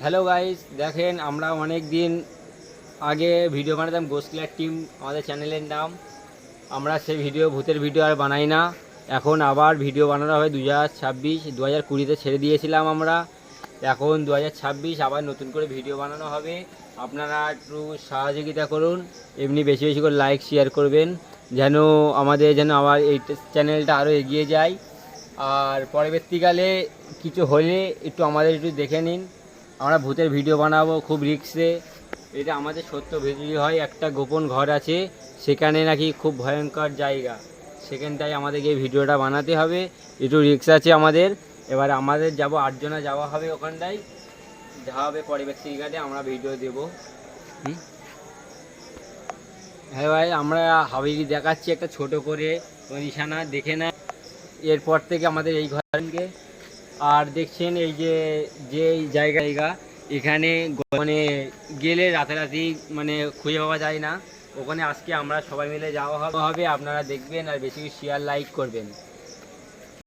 Hello guys, দেখেন আমরা অনেক দিন আগে ভিডিও বানাতাম গোস্ট কিলার টিম আমাদের চ্যানেলের নাম। আমরা সেই ভূতের ভিডিও আর বানাই না। এখন আবার ভিডিও বানানো হবে 2026, 2020-তে ছেড়ে দিয়েছিলাম আমরা। এখন 2026 আবার নতুন করে ভিডিও বানানো হবে। আপনারা একটু সহযোগিতা করুন, এমনি বেশি বেশি করে লাইক শেয়ার করবেন, যেন আবার এই চ্যানেলটা আরও এগিয়ে যায়। আর পরবর্তীকালে কিছু হলে একটু আমাদের একটু দেখে নিন। আমরা ভূতের ভিডিও বানাবো খুব রিস্কে। এটা আমাদের সত্য ভিডিও হয়। একটা গোপন ঘর আছে, সেখানে নাকি খুব ভয়ঙ্কর জায়গা, সেখানটায় আমাদেরকে এই ভিডিওটা বানাতে হবে। একটু রিস্ক আছে আমাদের। এবার আমাদের 8 জনা যাওয়া হবে ওখানটায়, যা হবে পরবর্তীকালে আমরা ভিডিও দেবো। হ্যাঁ ভাই, আমরা হাবিলি দেখাচ্ছি একটা ছোট করে নিশানা, দেখে না। এরপর থেকে আমাদের এই ঘরকে আর দেখছেন এই যে জায়গা এখানে মানে গেলে রাতারাতি মানে খুঁজে পাওয়া যায় না। ওখানে আজকে আমরা সবাই মিলে যাওয়া হবে, আপনারা দেখবেন আর বেশি শেয়ার লাইক করবেন।